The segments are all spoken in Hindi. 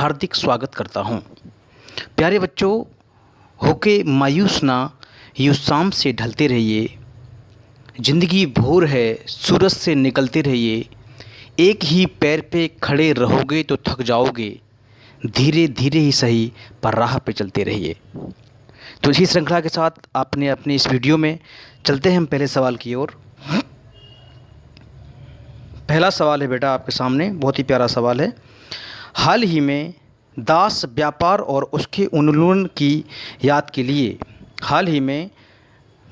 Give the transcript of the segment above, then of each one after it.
हार्दिक स्वागत करता हूँ। प्यारे बच्चों, होके मायूस ना, यूँ शाम से ढलते रहिए। ज़िंदगी भोर है, सूरज से निकलते रहिए। एक ही पैर पे खड़े रहोगे तो थक जाओगे। धीरे धीरे ही सही, पर राह पे चलते रहिए। तो इसी श्रृंखला के साथ आपने अपने इस वीडियो में चलते हैं हम पहले सवाल की ओर। पहला सवाल है बेटा आपके सामने, बहुत ही प्यारा सवाल है। हाल ही में दास व्यापार और उसके उन्मूलन की याद के लिए हाल ही में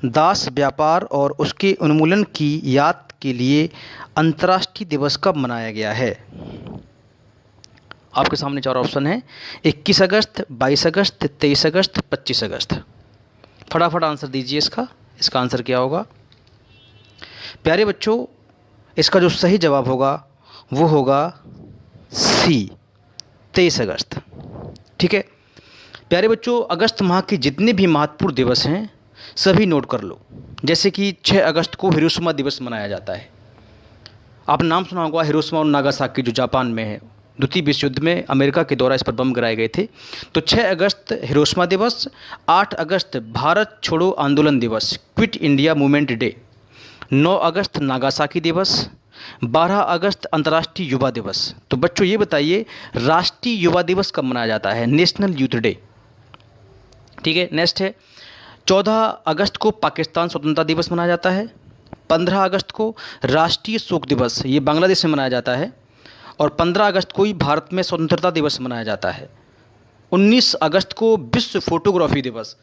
दास व्यापार और उसके उन्मूलन की याद के लिए अंतर्राष्ट्रीय दिवस कब मनाया गया है? आपके सामने चार ऑप्शन हैं: 21 अगस्त, 22 अगस्त, 23 अगस्त, 25 अगस्त। फटाफट आंसर दीजिए इसका आंसर क्या होगा? प्यारे बच्चों, इसका जो सही जवाब होगा वो होगा सी, 23 अगस्त। ठीक है प्यारे बच्चों, अगस्त माह के जितने भी महत्वपूर्ण दिवस हैं सभी नोट कर लो। जैसे कि 6 अगस्त को हिरोशिमा दिवस मनाया जाता है। आपने नाम सुना होगा हिरोशिमा और नागासाकी, जो जापान में है। द्वितीय विश्व युद्ध में अमेरिका के द्वारा इस पर बम गिराए गए थे। तो 6 अगस्त हिरोशिमा दिवस, 8 अगस्त भारत छोड़ो आंदोलन दिवस, क्विट इंडिया मूवमेंट डे, 9 अगस्त नागासाकी दिवस, 12 अगस्त अंतर्राष्ट्रीय युवा दिवस। तो बच्चों ये बताइए, राष्ट्रीय युवा दिवस कब मनाया जाता है? National youth day. ठीक है, नेक्स्ट है 14 अगस्त को पाकिस्तान स्वतंत्रता दिवस मनाया जाता है। 15 अगस्त को राष्ट्रीय शोक दिवस, ये बांग्लादेश में मनाया जाता है। और 15 अगस्त को ही भारत में स्वतंत्रता दिवस मनाया जाता है। 19 अगस्त को विश्व फोटोग्राफी दिवस,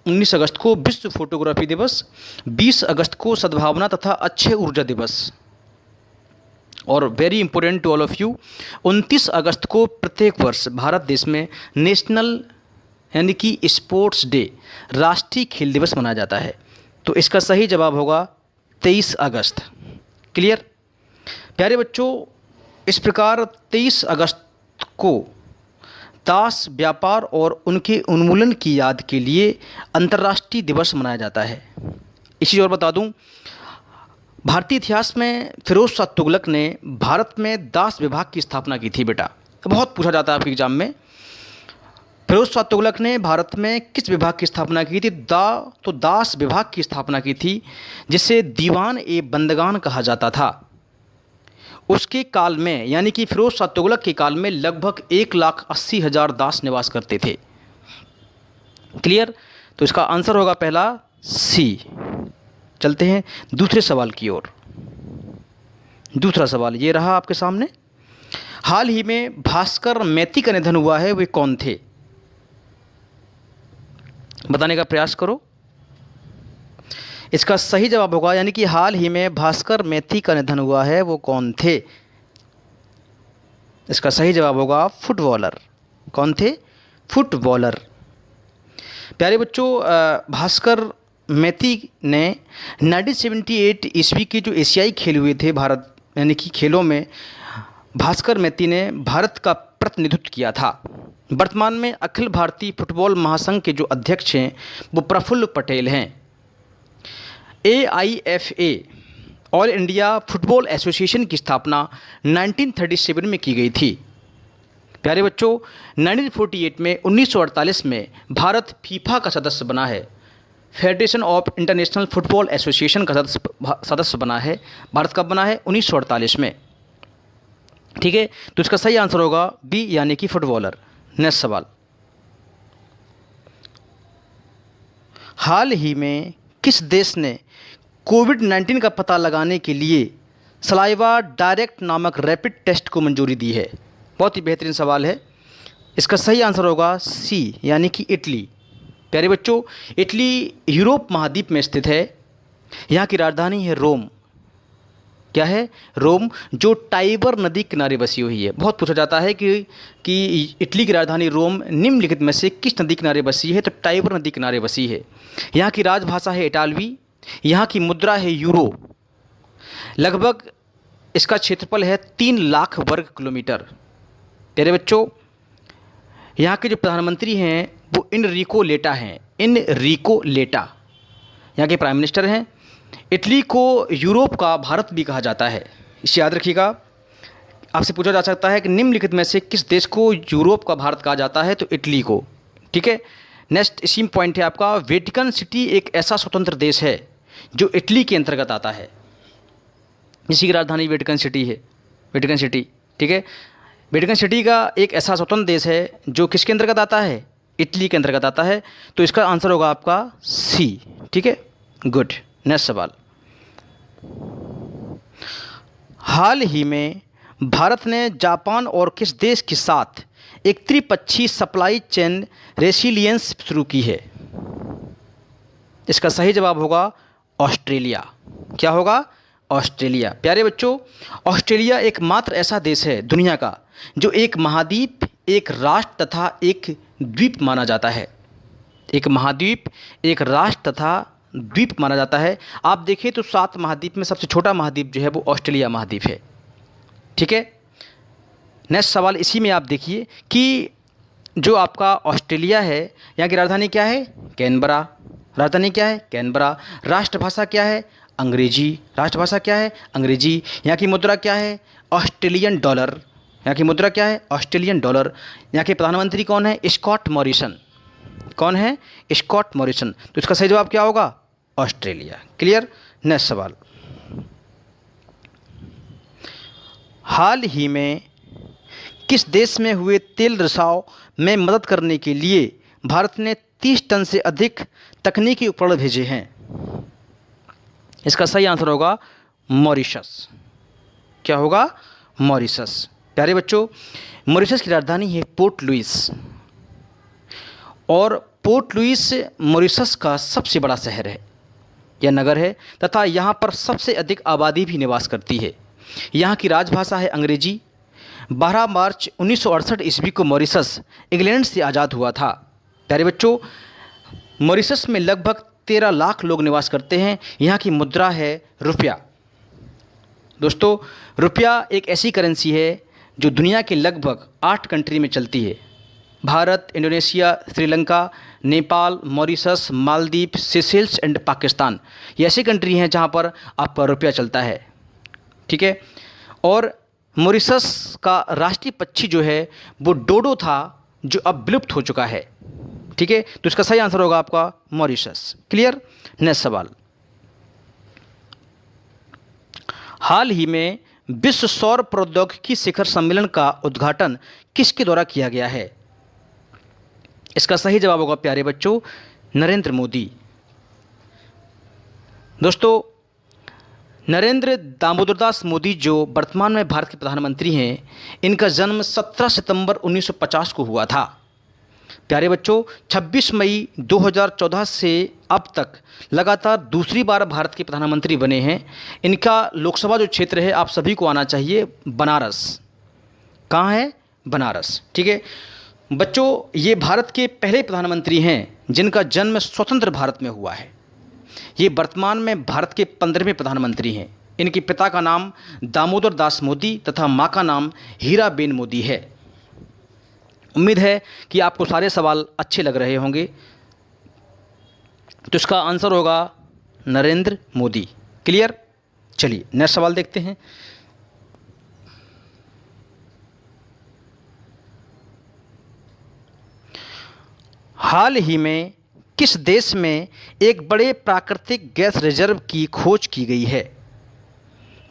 19 अगस्त को विश्व फोटोग्राफी दिवस। 20 अगस्त को सद्भावना तथा अक्षय ऊर्जा दिवस। और very important to all of you, 29 अगस्त को प्रत्येक वर्ष भारत देश में नेशनल यानी कि स्पोर्ट्स डे, राष्ट्रीय खेल दिवस मनाया जाता है। तो इसका सही जवाब होगा 23 अगस्त। क्लियर? प्यारे बच्चों, इस प्रकार 23 अगस्त को दास व्यापार और उनके उन्मूलन की याद के लिए अंतर्राष्ट्रीय दिवस मनाया जाता है। इसी और बता दूं, भारतीय इतिहास में फिरोज शाह तुगलक ने भारत में दास विभाग की स्थापना की थी। बेटा बहुत पूछा जाता है आपके एग्जाम में, फिरोज शाह तुगलक ने भारत में किस विभाग की स्थापना की थी? तो दास विभाग की स्थापना की थी, जिसे दीवान ए बंदगान कहा जाता था। उसके काल में यानी कि फिरोज शाह तुगलक के काल में लगभग 1,80,000 दास निवास करते थे। क्लियर? तो इसका आंसर होगा पहला सी। चलते हैं दूसरे सवाल की ओर। दूसरा सवाल ये रहा आपके सामने। हाल ही में भास्कर मैती का निधन हुआ है, वे कौन थे? बताने का प्रयास करो। इसका सही जवाब होगा, यानी कि हाल ही में भास्कर मैती का निधन हुआ है, वो कौन थे? इसका सही जवाब होगा फुटबॉलर। कौन थे? फुटबॉलर। प्यारे बच्चों, भास्कर मैती ने 1978 ईस्वी के जो एशियाई खेल हुए थे भारत यानी कि खेलों में, भास्कर मैती ने भारत का प्रतिनिधित्व किया था। वर्तमान में अखिल भारतीय फुटबॉल महासंघ के जो अध्यक्ष हैं वो प्रफुल्ल पटेल हैं। AIFA all India football association की स्थापना 1937 में की गई थी। प्यारे बच्चों, 1948 में भारत फीफा का सदस्य बना है, federation of international football association का सदस्य बना है। भारत कब बना है? 1948 में। ठीक है, तो इसका सही आंसर होगा बी, यानी कि फुटबॉलर। नेक्स्ट सवाल। हाल ही में किस देश ने कोविड-19 का पता लगाने के लिए सलाइवा डायरेक्ट नामक रैपिड टेस्ट को मंजूरी दी है? बहुत ही बेहतरीन सवाल है। इसका सही आंसर होगा सी, यानी कि इटली। प्यारे बच्चों, इटली यूरोप महाद्वीप में स्थित है। यहाँ की राजधानी है रोम। क्या है? रोम, जो टाइबर नदी किनारे बसी हुई है। बहुत पूछा जाता है कि इटली की राजधानी रोम निम्नलिखित में से किस नदी किनारे बसी है? तो टाइबर नदी किनारे बसी है। यहाँ की राजभाषा है इटालवी। यहाँ की मुद्रा है यूरो। लगभग इसका क्षेत्रफल है 3 लाख वर्ग किलोमीटर। प्यारे बच्चों, यहाँ के जो प्रधानमंत्री हैं वो इनरिको लेटा हैं। इनरिको लेटा यहाँ के प्राइम मिनिस्टर हैं। इटली को यूरोप का भारत भी कहा जाता है, इसे याद रखिएगा। आपसे पूछा जा सकता है कि निम्नलिखित में से किस देश को यूरोप का भारत कहा जाता है, तो इटली को। ठीक है, नेक्स्ट इसी में पॉइंट है आपका, वेटिकन सिटी एक ऐसा स्वतंत्र देश है जो इटली के अंतर्गत आता है, इसी की राजधानी वेटिकन सिटी है, वेटिकन सिटी। ठीक है, वेटिकन सिटी का एक ऐसा स्वतंत्र देश है जो किसके अंतर्गत आता है, इटली के अंतर्गत आता है, तो इसका आंसर होगा आपका सी। ठीक है, गुड। नेक्स्ट सवाल, हाल ही में भारत ने जापान और किस देश के साथ एक त्रिपक्षीय सप्लाई चेन रेसिलियंस शुरू की है? इसका सही जवाब होगा ऑस्ट्रेलिया। क्या होगा? ऑस्ट्रेलिया। प्यारे बच्चों, ऑस्ट्रेलिया एकमात्र ऐसा देश है दुनिया का जो एक महाद्वीप, एक राष्ट्र तथा एक द्वीप माना जाता है। एक महाद्वीप, एक राष्ट्र तथा द्वीप माना जाता है। आप देखें तो 7 महाद्वीप में सबसे छोटा महाद्वीप जो है वो ऑस्ट्रेलिया महाद्वीप है। ठीक है, नेक्स्ट सवाल इसी में आप देखिए कि जो आपका ऑस्ट्रेलिया है, यहाँ की राजधानी क्या है? कैनबरा। राजधानी क्या है? कैनबरा। राष्ट्रभाषा क्या है? अंग्रेजी। राष्ट्रभाषा क्या है? अंग्रेजी। यहाँ की मुद्रा क्या है? Australian dollar. यहाँ की मुद्रा क्या है? Australian dollar. यहाँ के प्रधानमंत्री कौन है? Scott Morrison. कौन है? Scott Morrison. तो इसका सही जवाब क्या होगा? ऑस्ट्रेलिया। क्लियर। नेक्स्ट सवाल, हाल ही में किस देश में हुए तेल रिसाव में मदद करने के लिए भारत ने 30 टन से अधिक तकनीकी उपकरण भेजे हैं? इसका सही आंसर होगा मॉरिशस। क्या होगा? मॉरिशस। प्यारे बच्चों, मॉरिशस की राजधानी है पोर्ट लुइस, और पोर्ट लुइस मॉरिशस का सबसे बड़ा शहर है या नगर है, तथा यहाँ पर सबसे अधिक आबादी भी निवास करती है। यहाँ की राजभाषा है अंग्रेजी। 12 मार्च 1968 ईस्वी को मॉरिशस इंग्लैंड से आज़ाद हुआ था। प्यारे बच्चों, मॉरिशस में लगभग 13 लाख लोग निवास करते हैं। यहाँ की मुद्रा है रुपया। दोस्तों, रुपया एक ऐसी करेंसी है जो दुनिया के लगभग 8 कंट्री में चलती है। Bharat, Indonesia, Sri Lanka, Nepal, Mauritius, Maldives, Seychelles and Pakistan, ये ऐसी कंट्री हैं जहाँ पर आपका रुपया चलता है। ठीक है, और मॉरिशस का राष्ट्रीय पक्षी जो है वो डोडो था, जो अब विलुप्त हो चुका है। ठीक है, तो इसका सही आंसर होगा आपका मॉरिशस। क्लियर। नेक्स्ट सवाल, हाल ही में विश्व सौर प्रौद्योगिकी शिखर सम्मेलन का उद्घाटन किसके द्वारा किया गया है? इसका सही जवाब होगा प्यारे बच्चों नरेंद्र मोदी। दोस्तों, नरेंद्र दामोदर दास मोदी जो वर्तमान में भारत के प्रधानमंत्री हैं, इनका जन्म 17 सितंबर 1950 को हुआ था। प्यारे बच्चों, 26 मई 2014 से अब तक लगातार दूसरी बार भारत के प्रधानमंत्री बने हैं। इनका लोकसभा जो क्षेत्र है, आप सभी को आना चाहिए, बनारस। कहाँ है? बनारस। ठीक है बच्चों, ये भारत के पहले प्रधानमंत्री हैं जिनका जन्म स्वतंत्र भारत में हुआ है। ये वर्तमान में भारत के 15वें प्रधानमंत्री हैं। इनके पिता का नाम दामोदर दास मोदी तथा माँ का नाम हीराबेन मोदी है। उम्मीद है कि आपको सारे सवाल अच्छे लग रहे होंगे। तो इसका आंसर होगा नरेंद्र मोदी। क्लियर। चलिए नेक्स्ट सवाल देखते हैं। हाल ही में किस देश में एक बड़े प्राकृतिक गैस रिजर्व की खोज की गई है?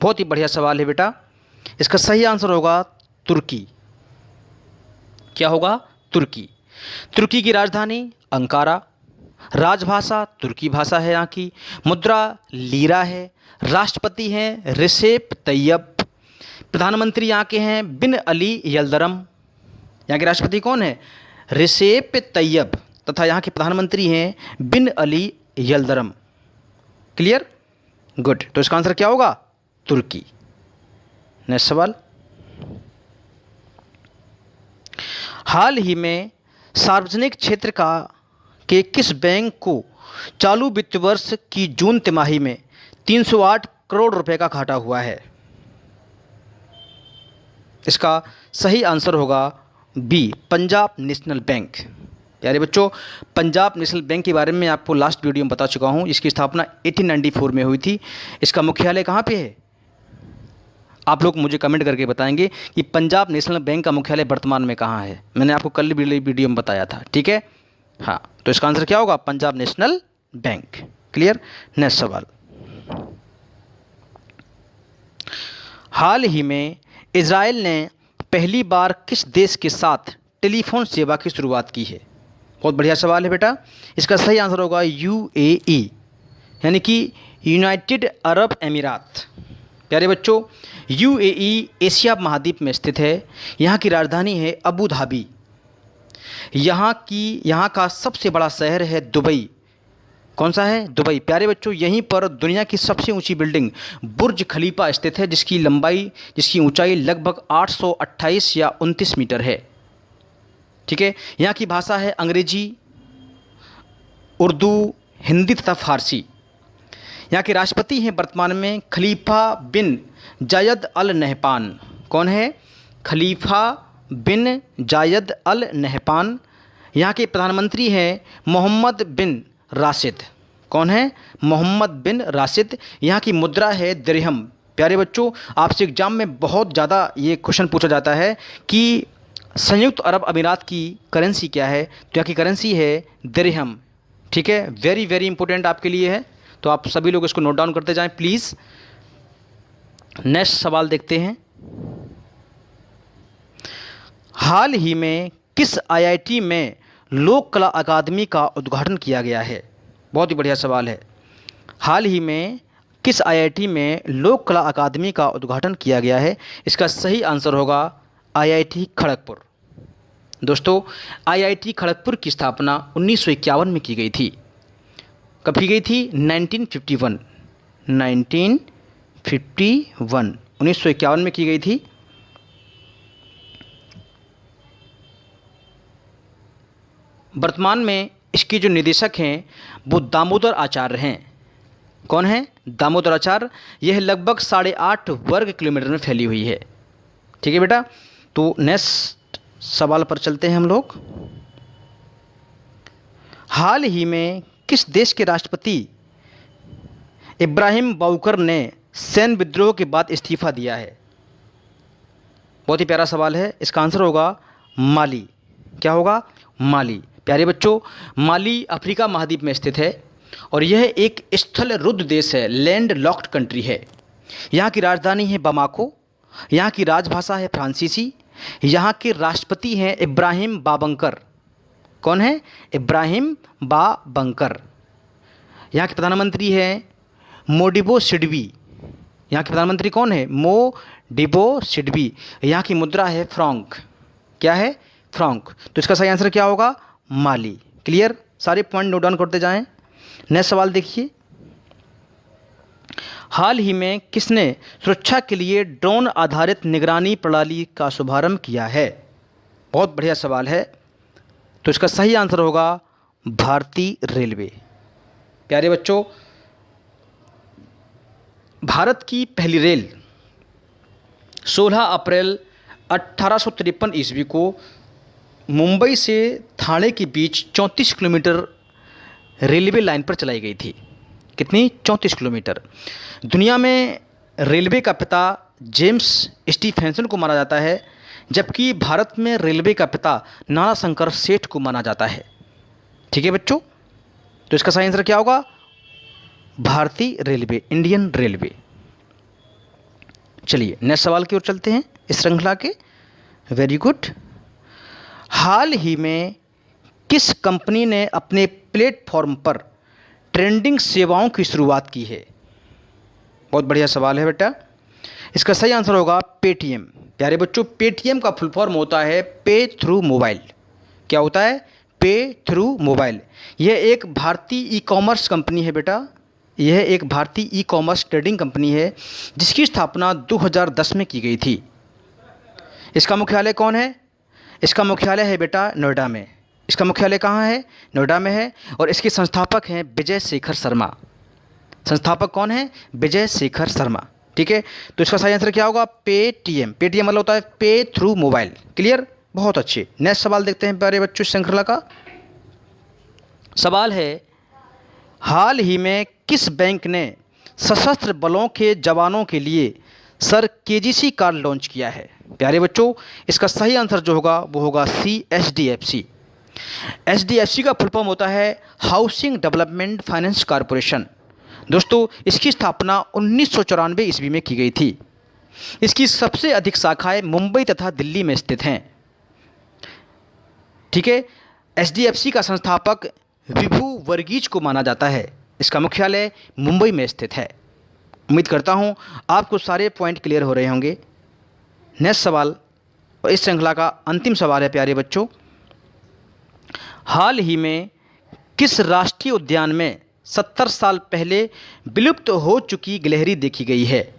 बहुत ही बढ़िया सवाल है बेटा। इसका सही आंसर होगा तुर्की। क्या होगा? तुर्की। तुर्की की राजधानी अंकारा। राजभाषा तुर्की भाषा है। यहाँ की मुद्रा लीरा है। राष्ट्रपति हैं रिसेप तैयब। प्रधानमंत्री यहाँ के हैं बिन अली यल्दरम। यहाँ के राष्ट्रपति कौन है? रिसेप तैयब। तथा यहाँ के प्रधानमंत्री हैं बिन अली यल्दरम। क्लियर। गुड। तो इसका आंसर क्या होगा? तुर्की। नेक्स्ट सवाल, हाल ही में सार्वजनिक क्षेत्र के किस बैंक को चालू वित्त वर्ष की जून तिमाही में 308 करोड़ रुपए का घाटा हुआ है? इसका सही आंसर होगा बी, पंजाब नेशनल बैंक। प्यारे बच्चों, पंजाब नेशनल बैंक के बारे में आपको लास्ट वीडियो में बता चुका हूँ। इसकी स्थापना 1894 में हुई थी। इसका मुख्यालय कहाँ पे है? आप लोग मुझे कमेंट करके बताएंगे कि पंजाब नेशनल बैंक का मुख्यालय वर्तमान में कहाँ है। मैंने आपको कल वीडियो में बताया था, ठीक है। हाँ, तो इसका आंसर क्या होगा? Punjab national bank. Clear. Next सवाल, हाल ही में इजराइल ने पहली बार किस देश के साथ टेलीफोन सेवा की शुरुआत की है? बहुत बढ़िया सवाल है बेटा। इसका सही आंसर होगा यूएई, यानी कि यूनाइटेड अरब अमीरात। प्यारे बच्चों, यूएई एशिया महाद्वीप में स्थित है। यहाँ की राजधानी है अबू धाबी। यहाँ का सबसे बड़ा शहर है दुबई। कौन सा है? दुबई। प्यारे बच्चों, यहीं पर दुनिया की सबसे ऊंची बिल्डिंग बुर्ज खलीफा स्थित है, जिसकी ऊंचाई लगभग 828 या 29 मीटर है। ठीक है। यहाँ की भाषा है अंग्रेजी, उर्दू, हिंदी तथा फारसी। यहाँ के राष्ट्रपति हैं वर्तमान में खलीफा बिन जायद अल नहयान। कौन है? खलीफा बिन जायद अल नहयान। यहाँ के प्रधानमंत्री हैं मोहम्मद बिन राशिद। कौन है? मोहम्मद बिन राशिद। यहाँ की मुद्रा है दिरहम। प्यारे बच्चों, आपसे एग्जाम में बहुत ज़्यादा ये क्वेश्चन पूछा जाता है कि संयुक्त अरब अमीरात की करेंसी क्या है, तो यहाँ की करेंसी है दिरहम। ठीक है, वेरी वेरी इंपॉर्टेंट आपके लिए है, तो आप सभी लोग इसको नोट डाउन करते जाएं प्लीज़। नेक्स्ट सवाल देखते हैं, हाल ही में किस आईआईटी में लोक कला अकादमी का उद्घाटन किया गया है? बहुत ही बढ़िया सवाल है। हाल ही में किस आईआईटी में लोक कला अकादमी का उद्घाटन किया गया है? इसका सही आंसर होगा आईआईटी खड़गपुर। दोस्तों, आईआईटी खड़गपुर की स्थापना 1951 में की गई थी। कब की गई थी? 1951 1951 में की गई थी। वर्तमान में इसके जो निदेशक हैं वो दामोदर आचार्य हैं। कौन है? दामोदर आचार्य। यह लगभग 8.5 वर्ग किलोमीटर में फैली हुई है। ठीक है बेटा, तो नेक्स्ट सवाल पर चलते हैं हम लोग। हाल ही में किस देश के राष्ट्रपति इब्राहिम बाउकर ने सैन्य विद्रोह के बाद इस्तीफा दिया है? बहुत ही प्यारा सवाल है। इसका आंसर होगा माली। क्या होगा? माली। प्यारे बच्चों, माली अफ्रीका महाद्वीप में स्थित है और यह एक स्थल रुद्ध देश है, लैंड लॉक्ड कंट्री है। यहाँ की राजधानी है बमाको। यहाँ की राजभाषा है फ्रांसीसी। यहाँ के राष्ट्रपति हैं इब्राहिम बाबंकर। कौन है? इब्राहिम बाबंकर। यहाँ के प्रधानमंत्री हैं मोडिबो सिडबी। यहाँ के प्रधानमंत्री कौन है? मोडिबो सिडबी। यहाँ की मुद्रा है फ्रॉन्क। क्या है? फ्रॉन्क। तो इसका सही आंसर क्या होगा? माली। क्लियर? सारे पॉइंट नोट डाउन करते जाएं। नेक्स्ट सवाल देखिए, हाल ही में किसने सुरक्षा के लिए ड्रोन आधारित निगरानी प्रणाली का शुभारंभ किया है? बहुत बढ़िया सवाल है। तो इसका सही आंसर होगा भारतीय रेलवे। प्यारे बच्चों, भारत की पहली रेल 16 अप्रैल 1853 ईस्वी को मुंबई से ठाणे के बीच 34 किलोमीटर रेलवे लाइन पर चलाई गई थी। कितनी? 34 किलोमीटर। दुनिया में रेलवे का पिता जेम्स स्टीफेंसन को माना जाता है, जबकि भारत में रेलवे का पिता नाना शंकर सेठ को माना जाता है। ठीक है बच्चों, तो इसका सही आंसर क्या होगा? भारतीय रेलवे, इंडियन रेलवे। चलिए नेक्स्ट सवाल की ओर चलते हैं इस श्रृंखला के। Very good. हाल ही में किस कंपनी ने अपने प्लेटफॉर्म पर ट्रेंडिंग सेवाओं की शुरुआत की है? बहुत बढ़िया सवाल है बेटा। इसका सही आंसर होगा पेटीएम। प्यारे बच्चों, पेटीएम का फुल फॉर्म होता है पे थ्रू मोबाइल। क्या होता है? पे थ्रू मोबाइल। यह एक भारतीय ई कॉमर्स कंपनी है बेटा। यह एक भारतीय ई कॉमर्स ट्रेडिंग कंपनी है जिसकी स्थापना 2010 में की गई थी। इसका मुख्यालय कौन है? इसका मुख्यालय है बेटा नोएडा में। इसका मुख्यालय कहाँ है? नोएडा में है। और इसके संस्थापक हैं विजय शेखर शर्मा। संस्थापक कौन है? विजय शेखर शर्मा। ठीक है, तो इसका सही आंसर क्या होगा? पेटीएम। पेटीएम मतलब होता है पे थ्रू मोबाइल। क्लियर? बहुत अच्छे। नेक्स्ट सवाल देखते हैं प्यारे बच्चों श्रृंखला का। सवाल है, हाल ही में किस बैंक ने सशस्त्र बलों के जवानों के लिए सर केजीसी कार लॉन्च किया है? प्यारे बच्चों, इसका सही आंसर जो होगा वो होगा सी, एचडीएफसी। एचडीएफसी का फुल फॉर्म होता है हाउसिंग डेवलपमेंट फाइनेंस कॉरपोरेशन। दोस्तों, इसकी स्थापना 1994 ईस्वी में की गई थी। इसकी सबसे अधिक शाखाएं मुंबई तथा दिल्ली में स्थित हैं। ठीक है। एचडीएफसी का संस्थापक विभू वर्गीज को माना जाता है। इसका मुख्यालय मुंबई में स्थित है। उम्मीद करता हूं आपको सारे पॉइंट क्लियर हो रहे होंगे। नेक्स्ट सवाल, और इस श्रृंखला का अंतिम सवाल है प्यारे बच्चों, हाल ही में किस राष्ट्रीय उद्यान में 70 साल पहले विलुप्त हो चुकी गिलहरी देखी गई है?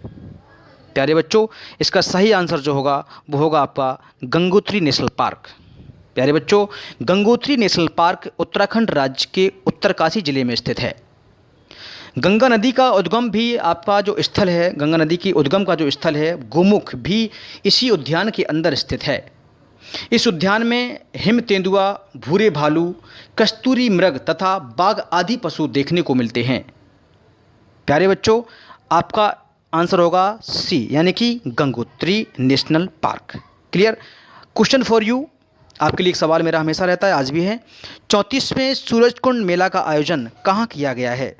प्यारे बच्चों, इसका सही आंसर जो होगा वो होगा आपका गंगोत्री नेशनल पार्क। प्यारे बच्चों, गंगोत्री नेशनल पार्क उत्तराखंड राज्य के उत्तरकाशी जिले में स्थित है। गंगा नदी का उद्गम भी आपका जो स्थल है, गंगा नदी की उद्गम का जो स्थल है गोमुख भी इसी उद्यान के अंदर स्थित है। इस उद्यान में हिम तेंदुआ, भूरे भालू, कस्तूरी मृग तथा बाघ आदि पशु देखने को मिलते हैं। प्यारे बच्चों, आपका आंसर होगा सी, यानी कि Gangotri national park. Clear? Question for you, आपके लिए एक सवाल मेरा हमेशा रहता है, आज भी है। 34वें सूरजकुंड मेला का आयोजन कहाँ किया गया है?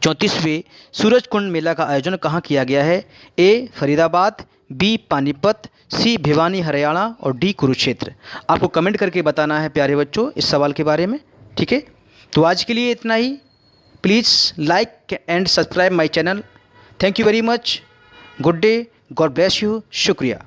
34वें सूरजकुंड मेला का आयोजन कहाँ किया गया है? ए फरीदाबाद, बी पानीपत, सी भिवानी हरियाणा और डी कुरुक्षेत्र। आपको कमेंट करके बताना है प्यारे बच्चों इस सवाल के बारे में। ठीक है, तो आज के लिए इतना ही। Please like and subscribe my channel. Thank you very much. Good day, god bless you. शुक्रिया।